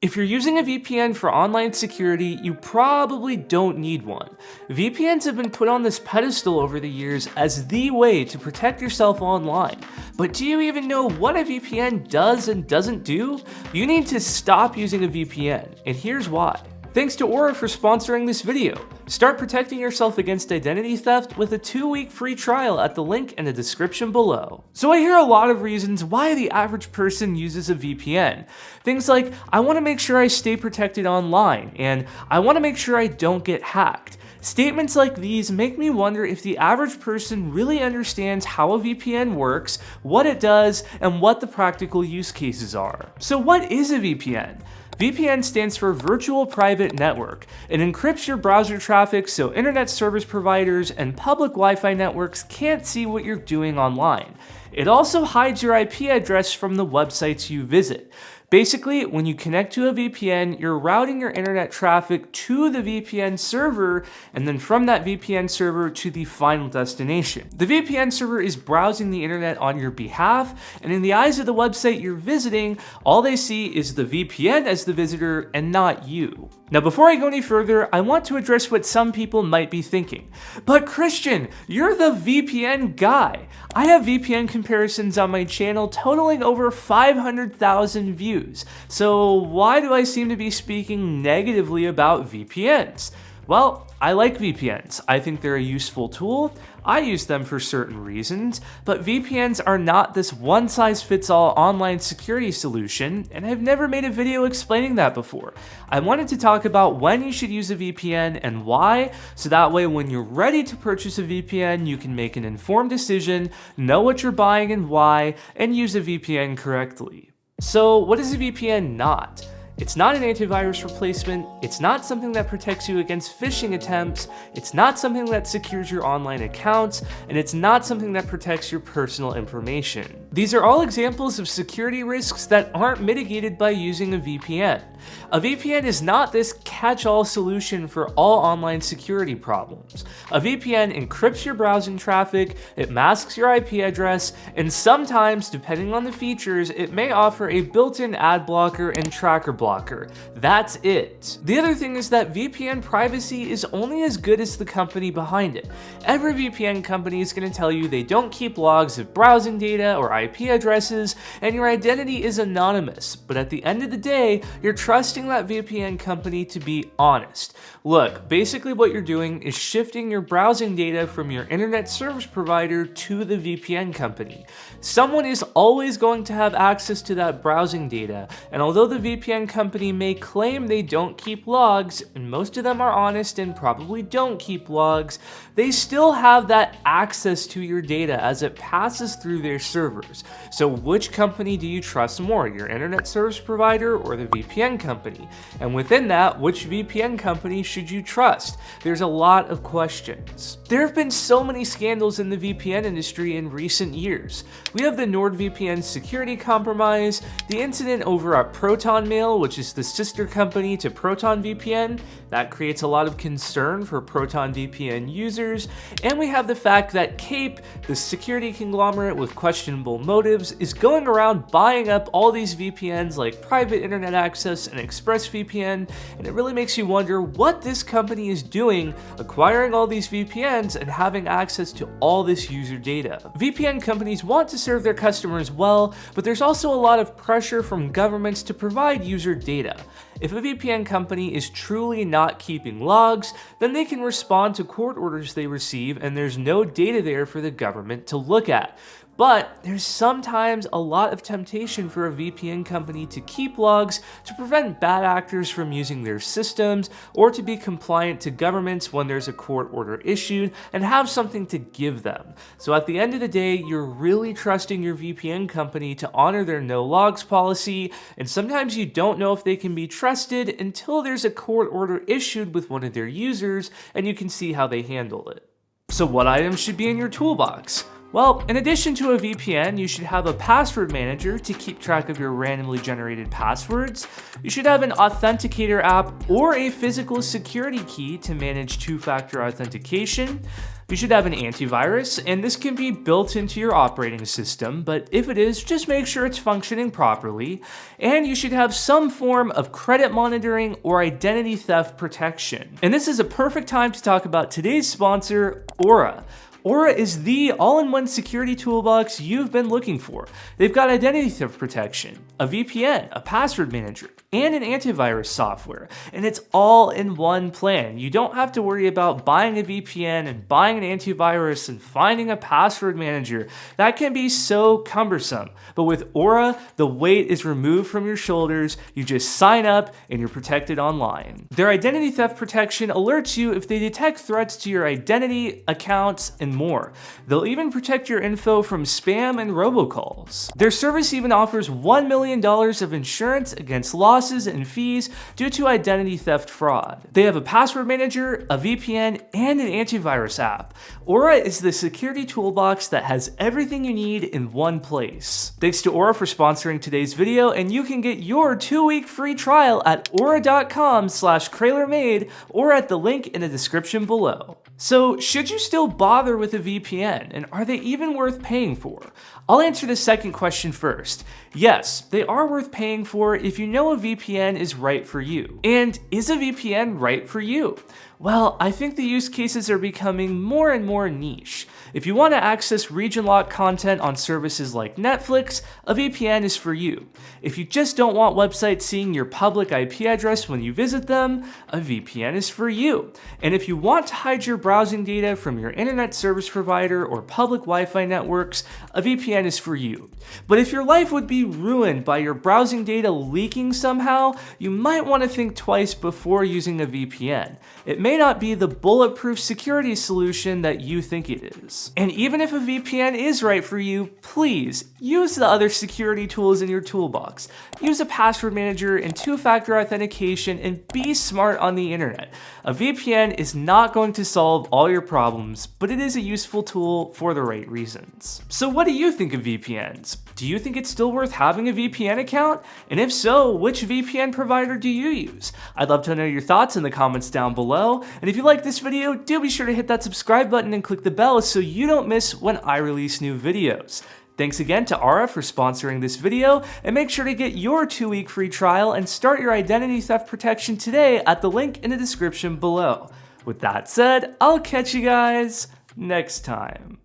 If you're using a VPN for online security, you probably don't need one. VPNs have been put on this pedestal over the years as the way to protect yourself online. But do you even know what a VPN does and doesn't do? You need to stop using a VPN, and here's why. Thanks to Aura for sponsoring this video. Start protecting yourself against identity theft with a 2-week free trial at the link in the description below. So I hear a lot of reasons why the average person uses a VPN. Things like, I want to make sure I stay protected online, and I want to make sure I don't get hacked. Statements like these make me wonder if the average person really understands how a VPN works, what it does, and what the practical use cases are. So what is a VPN? VPN stands for Virtual Private Network. It encrypts your browser traffic so internet service providers and public Wi-Fi networks can't see what you're doing online. It also hides your IP address from the websites you visit. Basically, when you connect to a VPN, you're routing your internet traffic to the VPN server, and then from that VPN server to the final destination. The VPN server is browsing the internet on your behalf, and in the eyes of the website you're visiting, all they see is the VPN as the visitor and not you. Now, before I go any further, I want to address what some people might be thinking. But Christian, you're the VPN guy. I have VPN comparisons on my channel totaling over 500,000 views. So why do I seem to be speaking negatively about VPNs? Well, I like VPNs. I think they're a useful tool. I use them for certain reasons, but VPNs are not this one-size-fits-all online security solution, and I've never made a video explaining that before. I wanted to talk about when you should use a VPN and why, so that way when you're ready to purchase a VPN, you can make an informed decision, know what you're buying and why, and use a VPN correctly. So what is a VPN not? It's not an antivirus replacement, it's not something that protects you against phishing attempts, it's not something that secures your online accounts, and it's not something that protects your personal information. These are all examples of security risks that aren't mitigated by using a VPN. A VPN is not this catch-all solution for all online security problems. A VPN encrypts your browsing traffic, it masks your IP address, and sometimes, depending on the features, it may offer a built-in ad blocker and tracker blocker. That's it. The other thing is that VPN privacy is only as good as the company behind it. Every VPN company is going to tell you they don't keep logs of browsing data or IP addresses, and your identity is anonymous. But at the end of the day, you're trusting that VPN company to be honest. Look, basically what you're doing is shifting your browsing data from your internet service provider to the VPN company. Someone is always going to have access to that browsing data, and although the VPN company may claim they don't keep logs, and most of them are honest and probably don't keep logs, they still have that access to your data as it passes through their servers. So which company do you trust more, your internet service provider or the VPN company? And within that, which VPN company should you trust? There's a lot of questions. There have been so many scandals in the VPN industry in recent years. We have the NordVPN security compromise, the incident over at ProtonMail, which is the sister company to ProtonVPN. That creates a lot of concern for ProtonVPN users. And we have the fact that Cape, the security conglomerate with questionable motives, is going around buying up all these VPNs like Private Internet Access and ExpressVPN, and it really makes you wonder what this company is doing acquiring all these VPNs and having access to all this user data. VPN companies want to serve their customers well, but there's also a lot of pressure from governments to provide user data. If a VPN company is truly not keeping logs, then they can respond to court orders they receive, and there's no data there for the government to look at. But there's sometimes a lot of temptation for a VPN company to keep logs to prevent bad actors from using their systems, or to be compliant to governments when there's a court order issued and have something to give them. So at the end of the day, you're really trusting your VPN company to honor their no logs policy, and sometimes you don't know if they can be trusted until there's a court order issued with one of their users and you can see how they handle it. So what items should be in your toolbox? Well, in addition to a VPN, you should have a password manager to keep track of your randomly generated passwords. You should have an authenticator app or a physical security key to manage two-factor authentication. You should have an antivirus, and this can be built into your operating system, but if it is, just make sure it's functioning properly. And you should have some form of credit monitoring or identity theft protection. And this is a perfect time to talk about today's sponsor, Aura. Aura is the all-in-one security toolbox you've been looking for. They've got identity theft protection, a VPN, a password manager, and an antivirus software, and it's all in one plan. You don't have to worry about buying a VPN and buying an antivirus and finding a password manager. That can be so cumbersome. But with Aura, the weight is removed from your shoulders. You just sign up and you're protected online. Their identity theft protection alerts you if they detect threats to your identity, accounts, and more. They'll even protect your info from spam and robocalls. Their service even offers $1 million of insurance against losses and fees due to identity theft fraud. They have a password manager, a VPN, and an antivirus app. Aura is the security toolbox that has everything you need in one place. Thanks to Aura for sponsoring today's video, and you can get your 2-week free trial at aura.com/CraylerMade or at the link in the description below. So, should you still bother with a VPN, and are they even worth paying for? I'll answer the second question first. Yes, they are worth paying for if you know a VPN is right for you. And is a VPN right for you? Well, I think the use cases are becoming more and more niche. If you want to access region-locked content on services like Netflix, a VPN is for you. If you just don't want websites seeing your public IP address when you visit them, a VPN is for you. And if you want to hide your browsing data from your internet service provider or public Wi-Fi networks, a VPN is for you. But if your life would be ruined by your browsing data leaking somehow, you might want to think twice before using a VPN. It may not be the bulletproof security solution that you think it is. And even if a VPN is right for you, please use the other security tools in your toolbox. Use a password manager and two-factor authentication, and be smart on the internet. A VPN is not going to solve all your problems, but it is a useful tool for the right reasons. So what do you think of VPNs? Do you think it's still worth having a VPN account? And if so, which VPN provider do you use? I'd love to know your thoughts in the comments down below. And if you like this video, do be sure to hit that subscribe button and click the bell so you don't miss when I release new videos. Thanks again to Aura for sponsoring this video, and make sure to get your 2-week free trial and start your identity theft protection today at the link in the description below. With that said, I'll catch you guys next time.